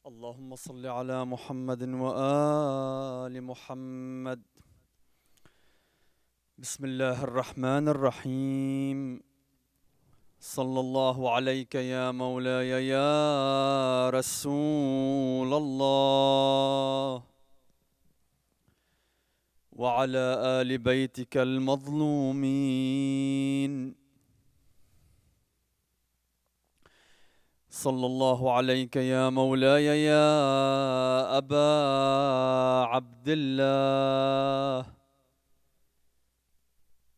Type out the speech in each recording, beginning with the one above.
اللهم صل على محمد وآل محمد. بسم الله الرحمن الرحيم. صلى الله عليك يا مولاي يا رسول الله، وعلى آل بيتك المظلومين. صلى الله عليك يا مولاي يا أبا عبد الله،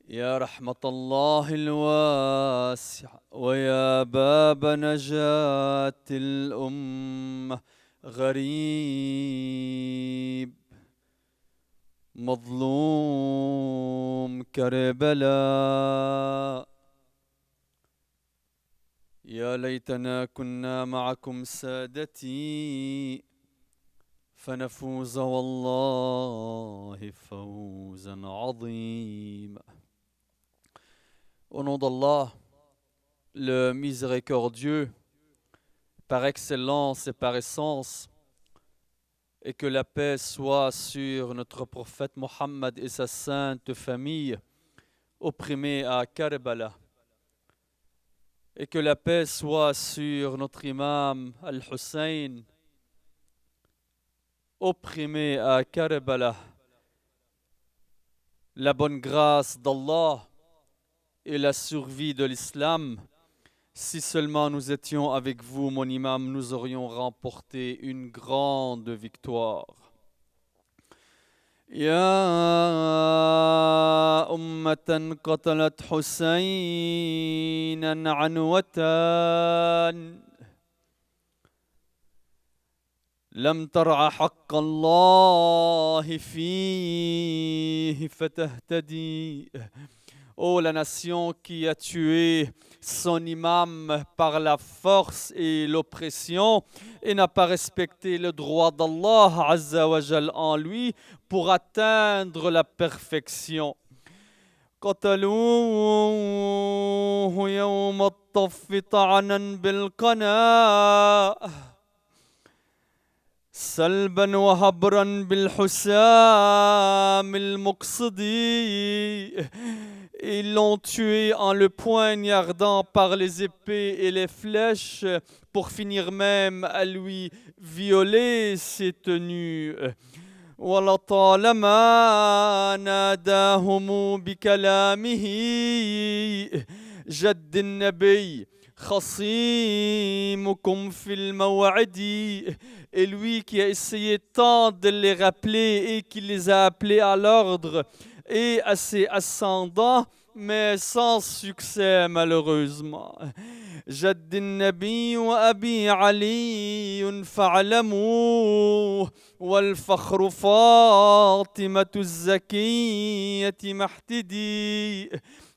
يا رحمة الله الواسعة ويا باب نجاة الأمة. غريب مظلوم كربلاء، يا ليتنا كنا معكم سادتي فنفوز والله فوزا عظيما. Au nom d'Allah, le miséricordieux, par excellence et par essence, et que la paix soit sur notre prophète Mohammed et sa sainte famille, opprimés à Karbala. Et que la paix soit sur notre imam Al-Hussein, opprimé à Karbala. La bonne grâce d'Allah et la survie de l'islam. Si seulement nous étions avec vous, mon imam, nous aurions remporté une grande victoire. يا أمة قتلت حسينا عنوة لم ترع حق الله فيه فتهتدي. Oh, la nation qui a tué son imam par la force et l'oppression et n'a pas respecté le droit d'Allah Azza wa Jal en lui pour atteindre la perfection. قتلوه يوم الطف طعنا بالقناة سلبا وهبرا بالحسام المقصدي. Ils l'ont tué en le poignardant par les épées et les flèches pour finir même à lui violer ses tenues. ولطالما ناداهم بكلامه جد النبي خصيمكم في الموعد. Et lui qui a essayé tant de les rappeler et qui les a appelés à l'ordre et à ses ascendants, mais sans succès malheureusement. جد النبي وأبي علي فاعلموا والفخر فاطمة الزكية محتدي.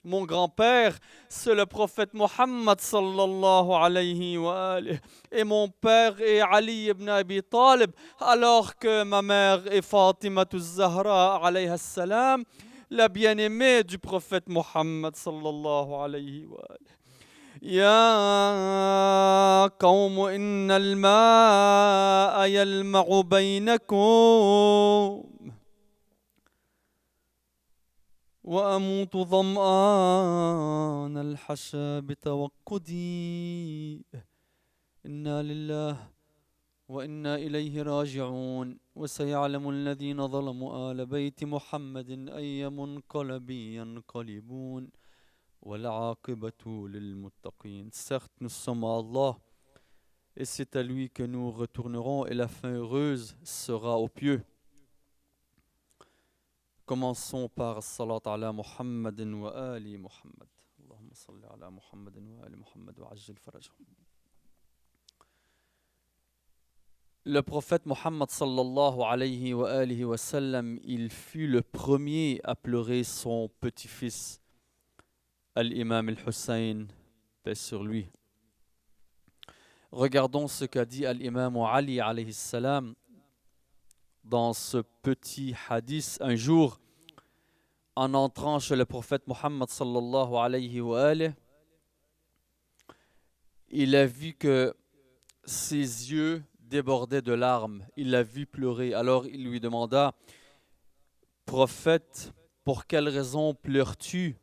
Mon grand-père, c'est le prophète Mohammed sallallahu alayhi wa alayhi. Et mon père est Ali ibn Abi Talib, alors que ma mère est Fatima Zahra alayha salam, la bien-aimée du prophète Mohammed sallallahu alayhi wa alayhi. يا قوم إن الماء يلمع بينكم وأموت ظمآن الحشا بتوقدي. إنا لله وإنا إليه راجعون. وسيعلم الذين ظلموا آل بيت محمد أي منقلب ينقلبون والعاقبة للمتقين. Certes, nous sommes à Allah et c'est à lui que nous retournerons et la fin heureuse sera aux pieux. Commençons par salat ala Muhammadin wa ali Muhammad. Allahumma salli ala Muhammadin wa ali Muhammad wa ajjal farajhum. Le prophète Mohammed sallallahu alayhi wa alihi wa sallam, il fut le premier à pleurer son petit-fils, Al-Imam al-Hussein, paix sur lui. Regardons ce qu'a dit Al-Imam Ali alayhi salam dans ce petit hadith. Un jour, en entrant chez le prophète Mohammed sallallahu alayhi wa alihi, il a vu que ses yeux débordait de larmes. Il l'a vu pleurer. Alors il lui demanda, Prophète, pour quelle raison pleures-tu?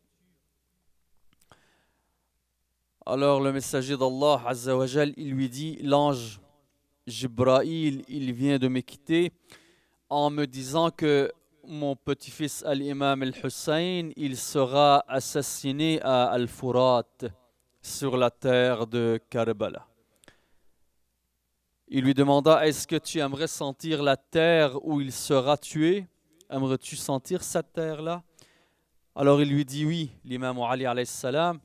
Alors le messager d'Allah, Azza wa Jal, il lui dit, l'ange Jibraïl, il vient de me quitter en me disant que mon petit-fils Al-Imam Al-Hussein, il sera assassiné à Al-Furat, sur la terre de Karbala. Il lui demanda, est-ce que tu aimerais sentir la terre où il sera tué? Aimerais-tu sentir cette terre-là? Alors il lui dit oui, l'imam Ali alayhi salam.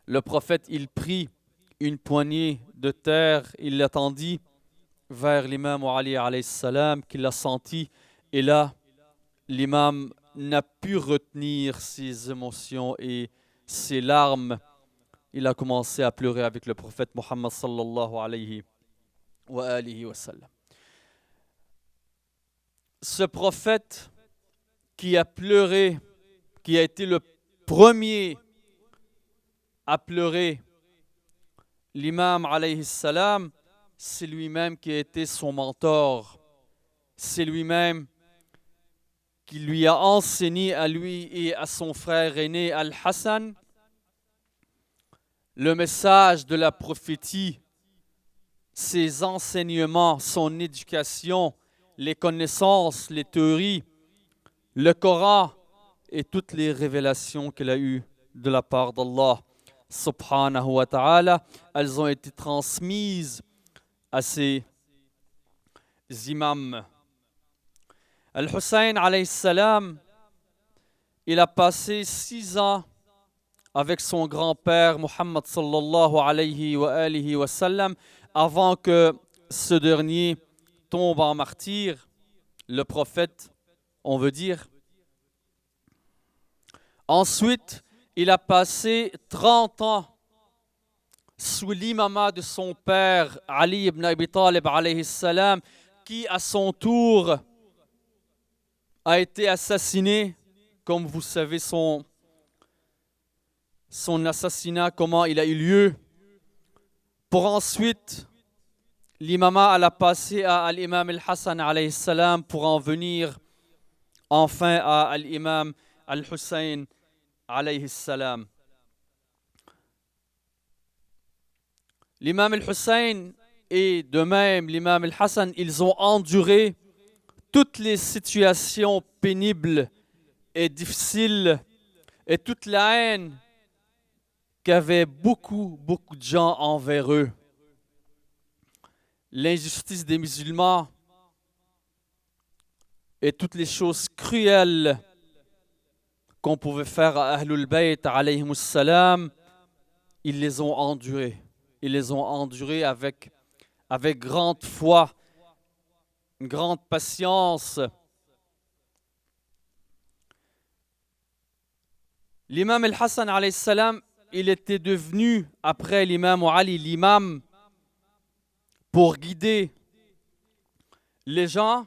Le prophète, il prit une poignée de terre, il l'attendit vers l'imam Ali alayhi salam, qu'il l'a senti, et là, l'imam n'a pu retenir ses émotions et ses larmes. Il a commencé à pleurer avec le prophète Muhammad sallallahu alayhi wa alihi wa sallam. Ce prophète qui a pleuré, qui a été le premier à pleurer, l'imam alayhi salam, c'est lui-même qui a été son mentor. C'est lui-même qui lui a enseigné à lui et à son frère aîné Al-Hassan le message de la prophétie, ses enseignements, son éducation, les connaissances, les théories, le Coran et toutes les révélations qu'il a eues de la part d'Allah subhanahu wa ta'ala. Elles ont été transmises à ses imams. Al-Hussein alayhi salam, il a passé 6 ans avec son grand-père Muhammad sallallahu alayhi wa alihi wa sallam avant que ce dernier tombe en martyr, le prophète, on veut dire. Ensuite, il a passé 30 ans sous l'imama de son père Ali ibn Abi Talib alayhi salam, qui à son tour a été assassiné. Comme vous savez son assassinat, comment il a eu lieu. Pour ensuite, l'imama l'a passé à l'imam Al-Hassan alayhi salam pour en venir enfin à l'imam Al-Hussein alayhi salam. L'imam Al-Hussein et de même l'imam Al-Hassan, ils ont enduré toutes les situations pénibles et difficiles et toute la haine qu'avaient beaucoup de gens envers eux. L'injustice des musulmans et toutes les choses cruelles qu'on pouvait faire à Ahlul Bayt alayhimus salam, ils les ont endurées. Ils les ont endurées avec grande foi, une grande patience. L'imam Al-Hassan alayhi salam, il était devenu, après l'imam Ali, l'imam pour guider les gens.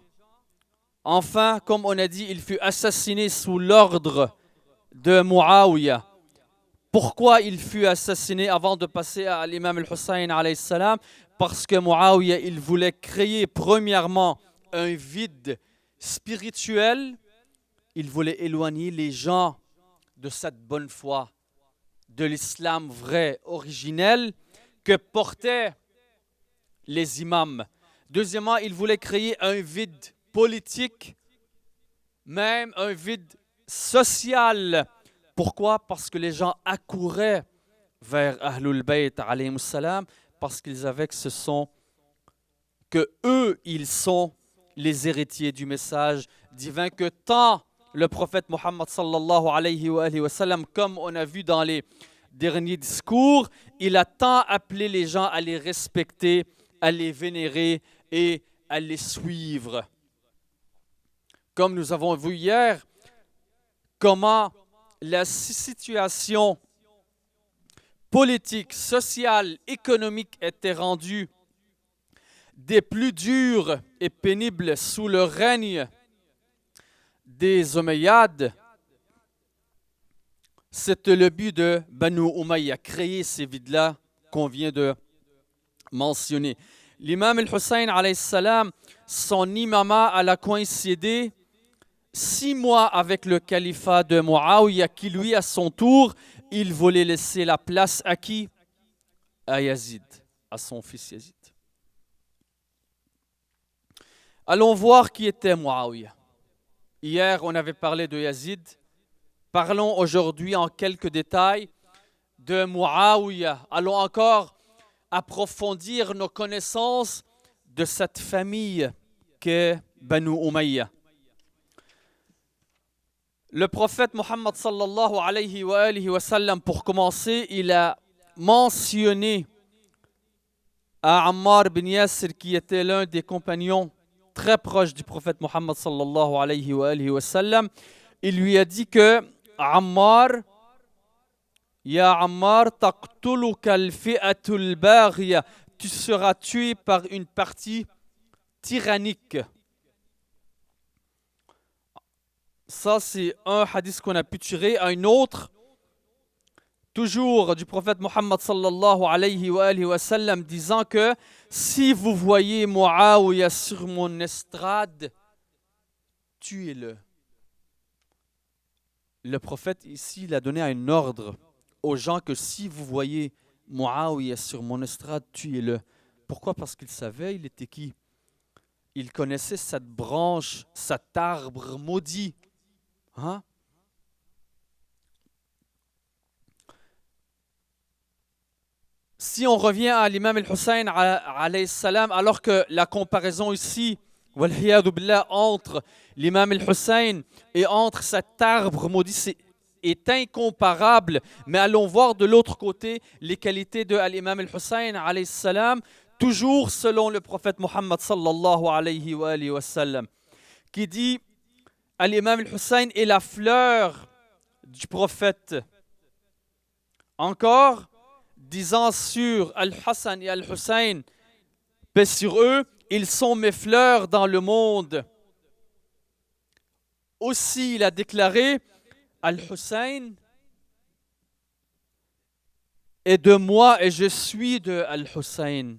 Enfin, comme on a dit, il fut assassiné sous l'ordre de Muawiyah. Pourquoi il fut assassiné avant de passer à l'imam Al-Hussein alayhi salam? Parce que Muawiyah, il voulait créer premièrement un vide spirituel. Il voulait éloigner les gens de cette bonne foi, de l'islam vrai, originel, que portaient les imams. Deuxièmement, il voulait créer un vide politique, même un vide social. Pourquoi? Parce que les gens accouraient vers Ahlul Bayt alayhimus salam, parce qu'ils savaient que eux, ils sont les héritiers du message divin, que tant le prophète Muhammad sallallahu alayhi wa sallam, comme on a vu dans les derniers discours, il a tant appelé les gens à les respecter, à les vénérer et à les suivre. Comme nous avons vu hier, comment la situation politique, sociale, économique était rendue des plus dures et pénibles sous le règne des Omeyyades. C'était le but de Banu Umayya, créer ces vides-là qu'on vient de mentionner. L'imam al-Hussein, alayhi salam, son imama elle a coïncidé 6 mois avec le califat de Muawiyah, qui lui, à son tour, il voulait laisser la place à qui? À Yazid, à son fils Yazid. Allons voir qui était Muawiyah. Hier, on avait parlé de Yazid. Parlons aujourd'hui en quelques détails de Muawiyah. Allons encore approfondir nos connaissances de cette famille qu'est Banu Umayya. Le prophète Mohammed sallallahu alayhi wa sallam, pour commencer, il a mentionné à Ammar bin Yasir, qui était l'un des compagnons très proches du prophète Mohammed sallallahu alayhi wa sallam, il lui a dit que Ammar, Ya Ammar, taqtuluka al-fi'atul baghiya, tu seras tué par une partie tyrannique. Ça, c'est un hadith qu'on a pu tirer. Un autre, toujours du prophète Mohammed sallallahu alayhi wa sallam, disant que si vous voyez Muawiyah sur mon estrade, tuez-le. Le prophète ici, il a donné un ordre aux gens que si vous voyez Muawiyah sur mon estrade, tuez-le. Pourquoi? Parce qu'il savait, il était qui? Il connaissait cette branche, cet arbre maudit. Hein? Si on revient à l'imam al-Hussein alayhi salam, alors que la comparaison ici, walhiyadu billah, entre l'imam al-Hussein et entre cet arbre maudit est incomparable, mais allons voir de l'autre côté les qualités de l'imam al-Hussein alayhi salam, toujours selon le prophète Muhammad sallallahu alayhi wa sallam, qui dit l'imam al-Hussein est la fleur du prophète. Encore, disant sur Al-Hassan et Al-Hussein, paix sur eux, ils sont mes fleurs dans le monde. Aussi, il a déclaré, Al-Hussein est de moi et je suis de Al-Hussein.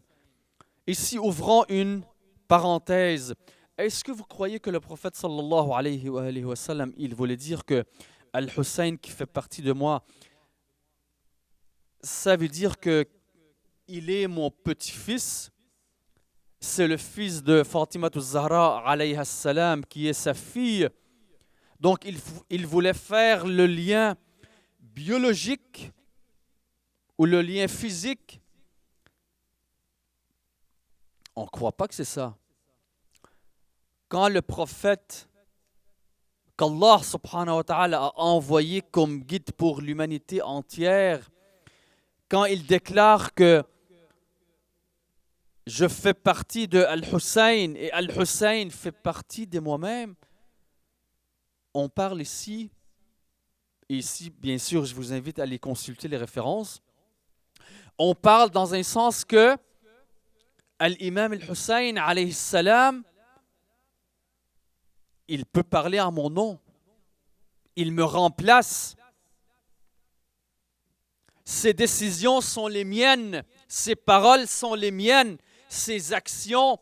Ici, ouvrons une parenthèse. Est-ce que vous croyez que le prophète sallallahu alayhi wa sallam, il voulait dire que Al-Hussein qui fait partie de moi, ça veut dire que il est mon petit-fils, c'est le fils de Fatima az-Zahra alayha salam, qui est sa fille. Donc il voulait faire le lien biologique ou le lien physique. On ne croit pas que c'est ça. Quand le prophète qu'Allah subhanahu wa ta'ala a envoyé comme guide pour l'humanité entière, quand il déclare que je fais partie de Al-Hussein et Al-Hussein fait partie de moi-même, on parle ici, et ici bien sûr je vous invite à aller consulter les références, on parle dans un sens que l'imam Al-Hussein alayhi salam, il peut parler en mon nom, il me remplace. Ses décisions sont les miennes, ses paroles sont les miennes, ses actions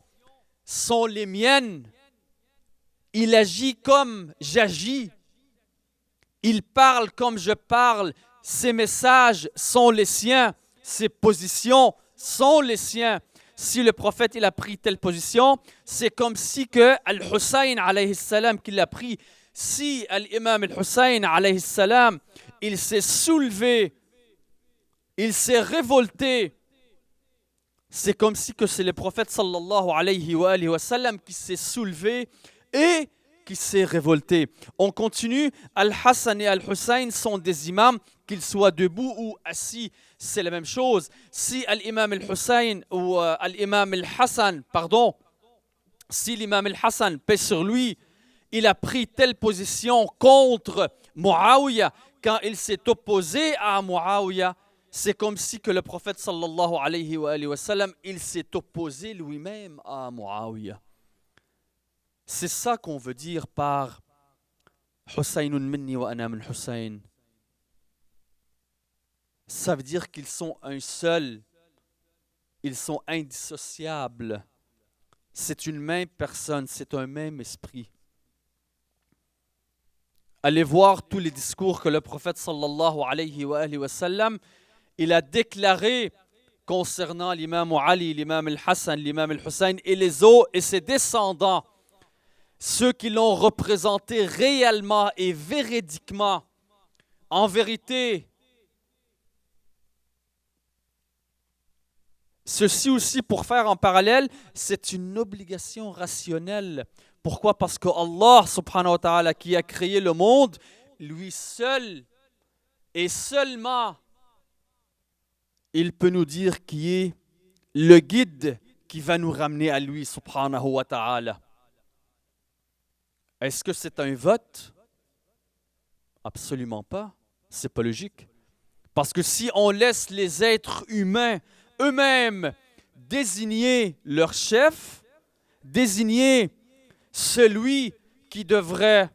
sont les miennes. Il agit comme j'agis. Il parle comme je parle. Ses messages sont les siens. Ses positions sont les siens. Si le prophète il a pris telle position, c'est comme si que Al-Hussein alayhi salam qu'il a pris. Si l'imam Al-Hussein alayhi salam, il s'est soulevé, il s'est révolté, c'est comme si que c'est le prophète sallallahu alayhi wa sallam qui s'est soulevé et qui s'est révolté. On continue. Al-Hassan et Al-Hussein sont des imams, qu'ils soient debout ou assis, c'est la même chose. Si l'imam Al-Hussein ou l'imam Al-Hassan, pardon, si l'imam Al-Hassan, paix sur lui, il a pris telle position contre Muawiyah, quand il s'est opposé à Muawiyah, c'est comme si que le prophète sallallahu alayhi wa sallam, il s'est opposé lui-même à Muawiyah. C'est ça qu'on veut dire par Husaynun minni wa ana min Husayn. Ça veut dire qu'ils sont un seul. Ils sont indissociables. C'est une même personne, c'est un même esprit. Allez voir tous les discours que le prophète sallallahu alayhi wa sallam, il a déclaré concernant l'imam Ali, l'imam al-Hassan, l'imam al-Hussein et les autres et ses descendants, ceux qui l'ont représenté réellement et véridiquement. En vérité, ceci aussi, pour faire en parallèle, c'est une obligation rationnelle. Pourquoi? Parce que Allah, subhanahu wa ta'ala, qui a créé le monde, lui seul et seulement, il peut nous dire qui est le guide qui va nous ramener à lui, subhanahu wa ta'ala. Est-ce que c'est un vote? Absolument pas. C'est pas logique. Parce que si on laisse les êtres humains eux-mêmes désigner leur chef, désigner celui qui devrait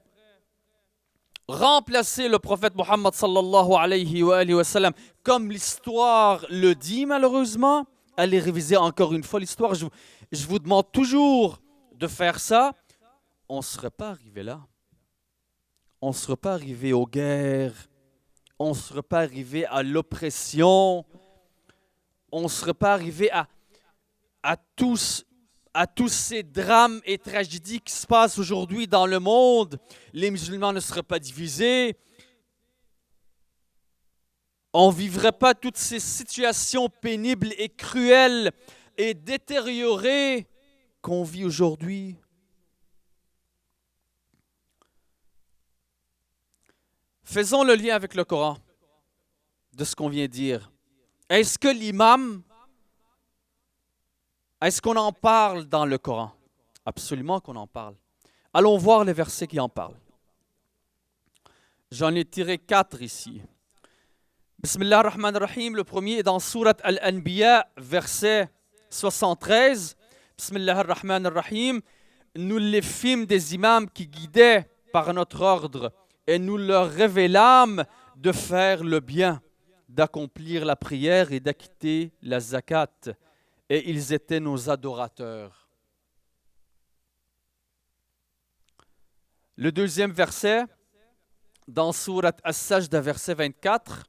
remplacer le prophète Mohammed sallallahu alayhi wa sallam, comme l'histoire le dit malheureusement, allez réviser encore une fois l'histoire, je vous demande toujours de faire ça, on ne serait pas arrivé là. On ne serait pas arrivé aux guerres, on ne serait pas arrivé à l'oppression, on ne serait pas arrivé à tous ces drames et tragédies qui se passent aujourd'hui dans le monde. Les musulmans ne seraient pas divisés. On ne vivrait pas toutes ces situations pénibles et cruelles et détériorées qu'on vit aujourd'hui. Faisons le lien avec le Coran de ce qu'on vient de dire. Est-ce que l'imam, est-ce qu'on en parle dans le Coran? Absolument qu'on en parle. Allons voir les versets qui en parlent. J'en ai tiré 4 ici. Bismillah ar-Rahman ar-Rahim, le premier est dans Surat Al-Anbiya, verset 73. Bismillah ar-Rahman ar-Rahim, nous les fîmes des imams qui guidaient par notre ordre et nous leur révélâmes de faire le bien, d'accomplir la prière et d'acquitter la zakat. Et ils étaient nos adorateurs. Le deuxième verset, dans Surat As-Sajda, verset 24,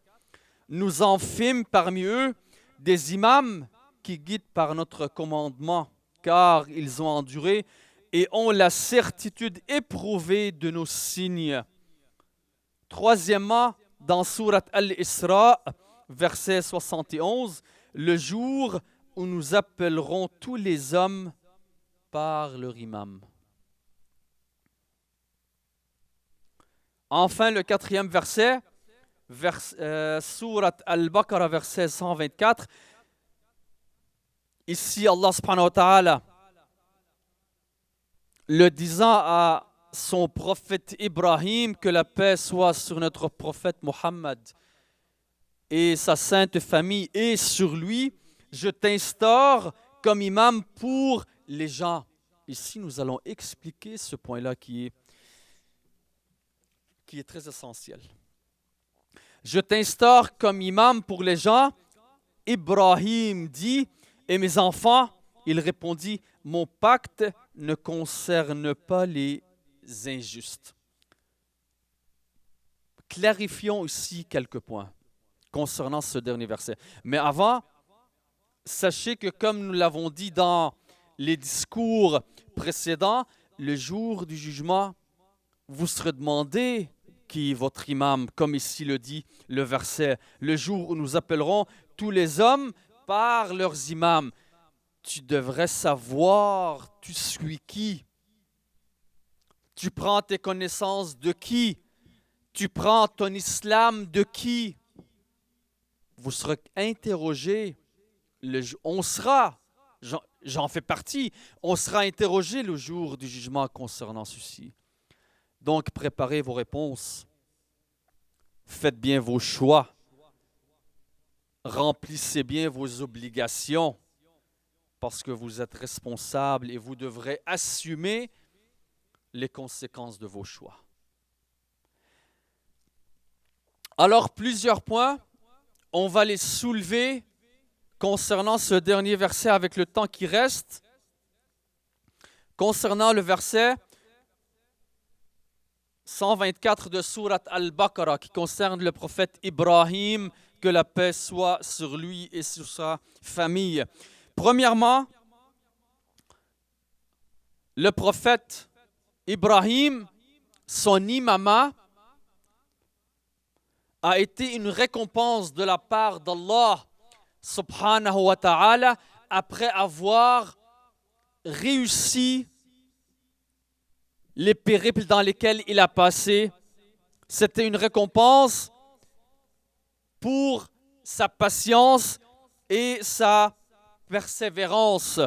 nous en fîmes parmi eux des imams qui guident par notre commandement, car ils ont enduré et ont la certitude éprouvée de nos signes. Troisièmement, dans Surat Al-Isra, verset 71, le jour où nous appellerons tous les hommes par leur imam. Enfin, le quatrième verset, Surat Al-Baqarah, verset 124. Ici, Allah subhanahu wa ta'ala, le disant à son prophète Ibrahim, que la paix soit sur notre prophète Mohammed et sa sainte famille et sur lui, je t'instaure comme imam pour les gens. Ici, nous allons expliquer ce point-là qui est très essentiel. Je t'instaure comme imam pour les gens. Ibrahim dit, et mes enfants, il répondit, mon pacte ne concerne pas les injustes. Clarifions ici quelques points concernant ce dernier verset. Mais avant, sachez que comme nous l'avons dit dans les discours précédents, le jour du jugement, vous serez demandé qui est votre imam, comme ici le dit le verset, le jour où nous appellerons tous les hommes par leurs imams. Tu devrais savoir, tu suis qui? Tu prends tes connaissances de qui? Tu prends ton islam de qui? Vous serez interrogé, on sera, j'en fais partie, on sera interrogé le jour du jugement concernant ceci. Donc, préparez vos réponses. Faites bien vos choix. Remplissez bien vos obligations parce que vous êtes responsable et vous devrez assumer les conséquences de vos choix. Alors, plusieurs points, on va les soulever concernant ce dernier verset avec le temps qui reste, concernant le verset 124 de Sourate Al-Baqarah qui concerne le prophète Ibrahim, que la paix soit sur lui et sur sa famille. Premièrement, le prophète Ibrahim, son imama, a été une récompense de la part d'Allah subhanahu wa ta'ala après avoir réussi les périples dans lesquels il a passé. C'était une récompense pour sa patience et sa persévérance.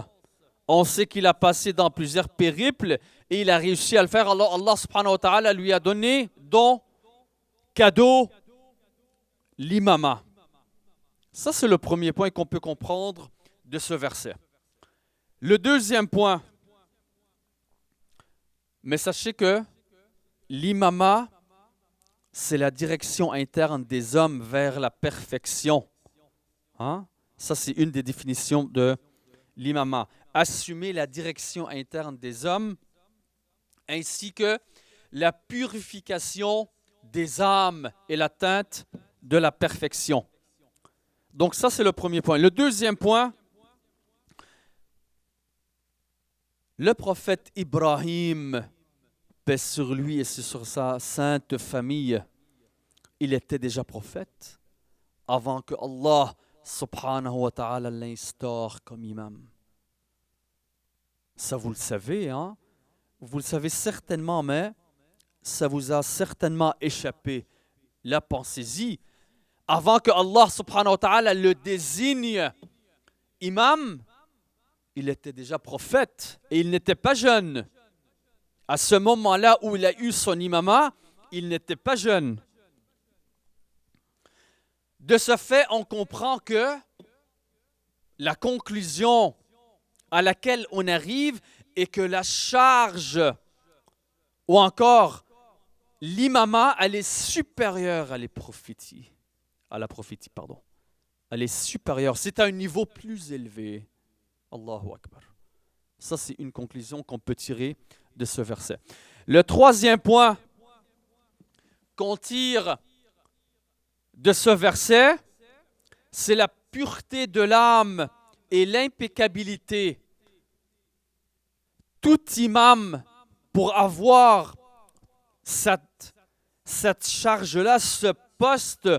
On sait qu'il a passé dans plusieurs périples et il a réussi à le faire. Alors Allah subhanahu wa ta'ala lui a donné don, cadeau, l'imama. Ça, c'est le premier point qu'on peut comprendre de ce verset. Le deuxième point, mais sachez que l'imama, c'est la direction interne des hommes vers la perfection. Hein? Ça, c'est une des définitions de l'imama. Assumer la direction interne des hommes, ainsi que la purification des âmes et l'atteinte de la perfection. Donc ça, c'est le premier point. Le deuxième point, le prophète Ibrahim, paix sur lui et sur sa sainte famille, il était déjà prophète avant que Allah subhanahu wa ta'ala l'instaure comme imam. Ça, vous le savez, hein? Vous le savez certainement, mais ça vous a certainement échappé. Là, pensez-y. Avant que Allah subhanahu wa ta'ala le désigne imam, il était déjà prophète et il n'était pas jeune. À ce moment-là où il a eu son imama, il n'était pas jeune. De ce fait, on comprend que la conclusion à laquelle on arrive est que la charge, ou encore l'imama, elle est supérieure à la prophétie. Elle est supérieure. C'est à un niveau plus élevé. Allahu Akbar. Ça, c'est une conclusion qu'on peut tirer de ce verset. Le troisième point qu'on tire de ce verset, c'est la pureté de l'âme et l'impeccabilité. Tout imam, pour avoir cette charge-là, ce poste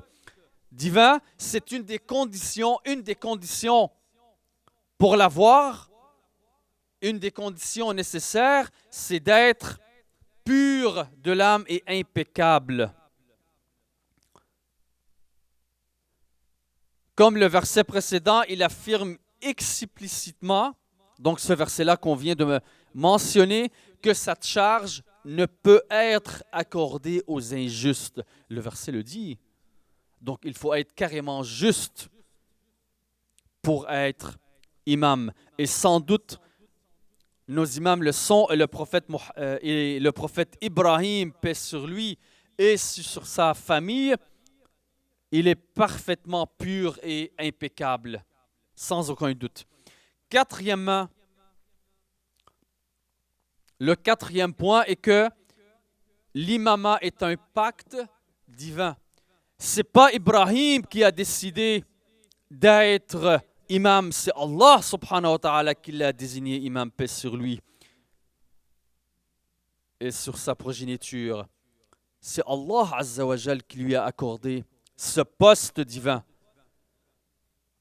divin, c'est une des conditions pour l'avoir. Une des conditions nécessaires, c'est d'être pur de l'âme et impeccable. Comme le verset précédent, il affirme explicitement, donc ce verset-là qu'on vient de me mentionner, que cette charge ne peut être accordée aux injustes. Le verset le dit. Donc il faut être carrément juste pour être imam. Et sans doute, nos imams le sont, et le prophète Ibrahim, paix sur lui et sur sa famille, il est parfaitement pur et impeccable, sans aucun doute. Quatrièmement, le quatrième point est que l'imama est un pacte divin. Ce n'est pas Ibrahim qui a décidé d'être imam, c'est Allah subhanahu wa ta'ala qui l'a désigné imam, paix sur lui et sur sa progéniture. C'est Allah azza wa jal qui lui a accordé ce poste divin.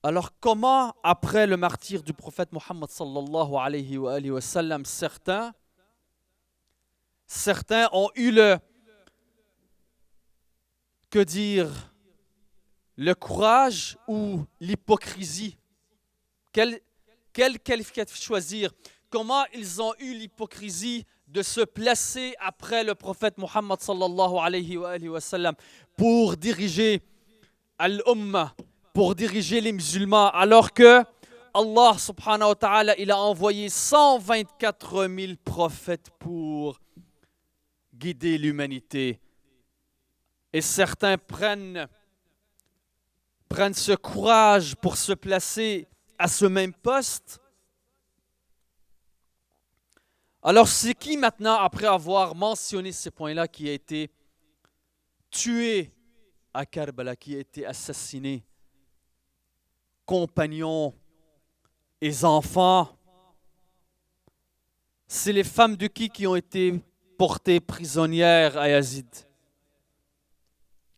Alors comment, après le martyre du prophète Mohammed sallallahu alayhi wa sallam, certains ont eu le courage ou l'hypocrisie? Quel qualificatif choisir? Comment ils ont eu l'hypocrisie de se placer après le prophète Mohammed sallallahu alayhi wa sallam pour diriger al-Ummah, pour diriger les musulmans, alors que Allah subhanahu wa ta'ala, il a envoyé 124 000 prophètes pour guider l'humanité. Et certains prennent prennent ce courage pour se placer à ce même poste. Alors c'est qui maintenant, après avoir mentionné ces points-là, qui a été tué à Karbala, qui a été assassiné? Compagnons et enfants. C'est les femmes de qui ont été portées prisonnières à Yazid?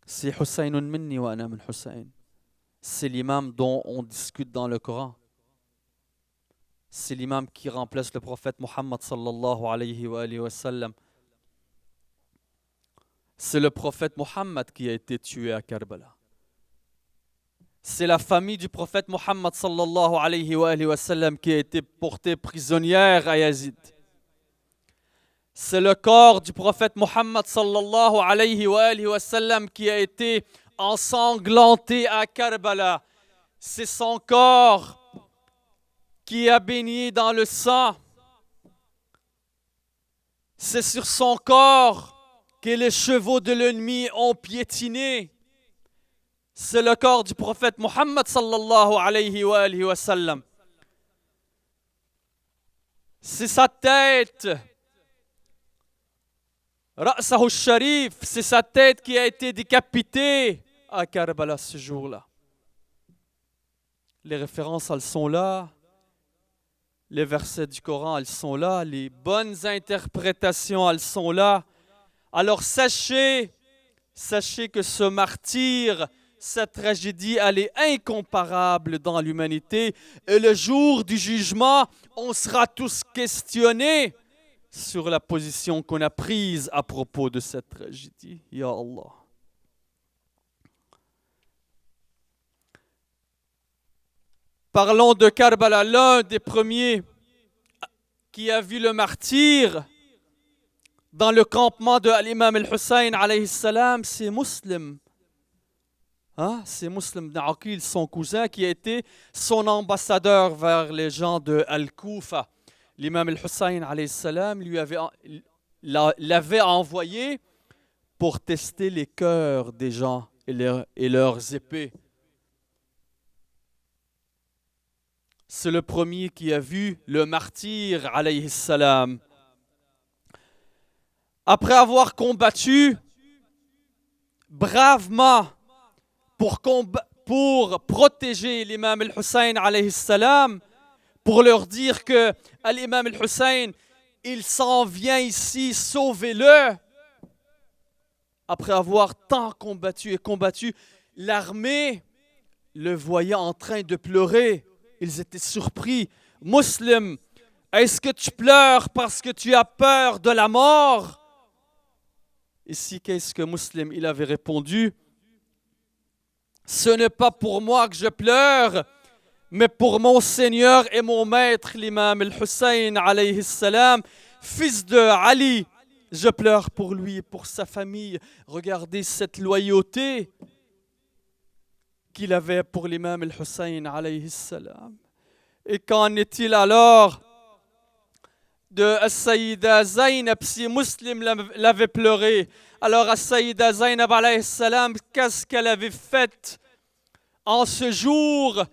C'est Hussaynun minni wa ana min Hussayn. C'est l'imam dont on discute dans le Coran. C'est l'imam qui remplace le prophète Muhammad sallallahu alayhi wa sallam. C'est le prophète Muhammad qui a été tué à Karbala. C'est la famille du prophète Muhammad sallallahu alayhi wa sallam qui a été portée prisonnière à Yazid. C'est le corps du prophète Muhammad sallallahu alayhi wa sallam qui a été ensanglanté à Karbala. C'est son corps qui a baigné dans le sang. C'est sur son corps que les chevaux de l'ennemi ont piétiné. C'est le corps du prophète Muhammad sallallahu alayhi wa sallam. C'est sa tête. Ra'sahu sharif, c'est sa tête qui a été décapitée à Karbala ce jour-là. Les références, elles sont là. Les versets du Coran, elles sont là. Les bonnes interprétations, elles sont là. Alors sachez que ce martyre, cette tragédie, elle est incomparable dans l'humanité. Et le jour du jugement, on sera tous questionnés sur la position qu'on a prise à propos de cette tragédie. Ya Allah. Parlons de Karbala, l'un des premiers qui a vu le martyr dans le campement de l'imam al-Hussein alayhi salam, c'est Muslim. C'est Muslim ibn Aqil, son cousin, qui a été son ambassadeur vers les gens de Al-Koufa. L'imam al-Hussein alayhi salam l'avait envoyé pour tester les cœurs des gens et leurs épées. C'est le premier qui a vu le martyr alayhi salam. Après avoir combattu bravement pour protéger l'imam al-Hussein alayhi salam, pour leur dire que l'imam al-Hussein, il s'en vient ici, sauvez-le. Après avoir tant combattu, l'armée le voyait en train de pleurer. Ils étaient surpris. Muslim, est-ce que tu pleures parce que tu as peur de la mort? Ici, qu'est-ce que Muslim, il avait répondu? Ce n'est pas pour moi que je pleure, mais pour mon Seigneur et mon maître, l'imam al-Hussein alayhi salam, fils de Ali. Je pleure pour lui et pour sa famille. Regardez cette loyauté qu'il avait pour l'imam al-Hussein alayhi salam. Et qu'en est-il alors de As-Sayyida Zaynab, si Muslim l'avait pleuré? Alors As-Sayyida Zaynab alayhi salam, qu'est-ce qu'elle avait fait en ce jour,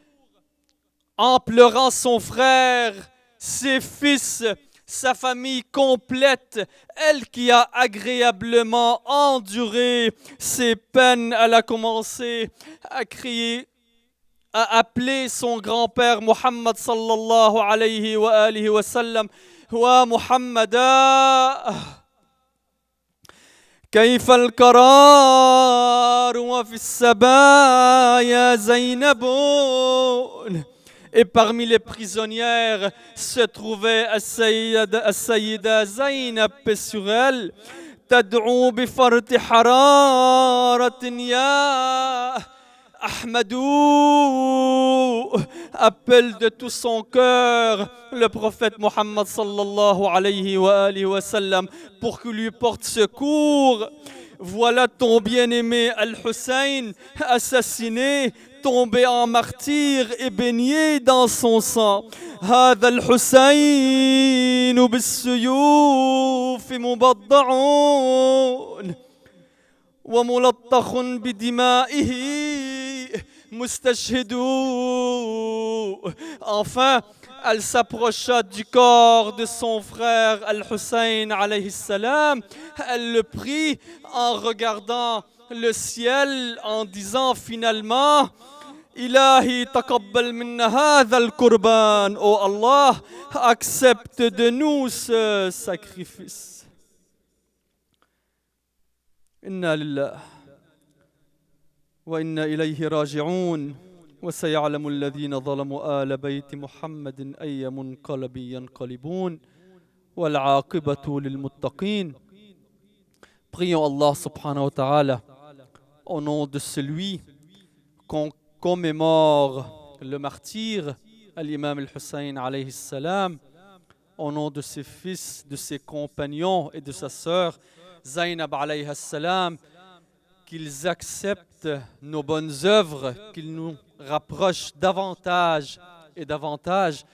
en pleurant son frère, ses fils, sa famille complète, elle qui a agréablement enduré ses peines? Elle a commencé à crier, à appeler son grand-père Muhammad sallallahu alayhi wa sallam. Wa Muhammada, كيف القرار وفي السبايا زينب. Et parmi les prisonnières se trouvait As-Sayyida Zaynab, paix sur elle. تدعو بفرط حرارة يا Ahmadou, appelle de tout son cœur le prophète Muhammad sallallahu alayhi wa sallam pour qu'il lui porte secours. Voilà ton bien-aimé Al-Hussein assassiné, tombé en martyr et baigné dans son sang. هذا الحسين بالسيوف مبضع وملطخ بدمائه مستشهدوا. Enfin, elle s'approcha du corps de son frère Al-Hussein alayhi salam. Elle le prit en regardant le ciel, en disant finalement: Ilahi taqabbal minna hadha al-qurban. Oh Allah, accepte de nous ce sacrifice. Inna lillah wa inna ilayhi raji'un. وسيعلم الذين ظلموا آل بيت محمد أي منقلب ينقلبون والعاقبة للمتقين. Prions Allah subhanahu wa ta'ala au nom de celui qu'on commémore le martyr, l'imam al-Hussein alayhi salam, au nom de ses fils, de ses compagnons et de sa sœur Zainab alayhi salam, qu'ils acceptent nos bonnes œuvres, qu'ils nous rapprochent davantage et davantage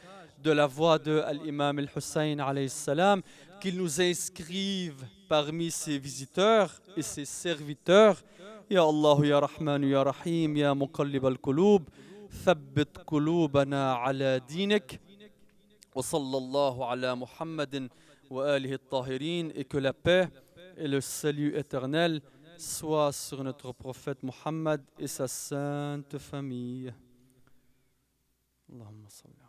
de la voie de l'imam al-Hussein alayhi salam, qu'ils nous inscrivent parmi ses visiteurs et ses serviteurs. Ya Allah, ya Rahman, ya Rahim, ya Muqallib al-Qulub, thabbit qulubana ala dinik. Wa sallallahu ala Muhammadin wa alihi al-tahirin. Et que la paix et le salut éternel soit sur notre prophète Muhammad et sa sainte famille. Allahumma salli.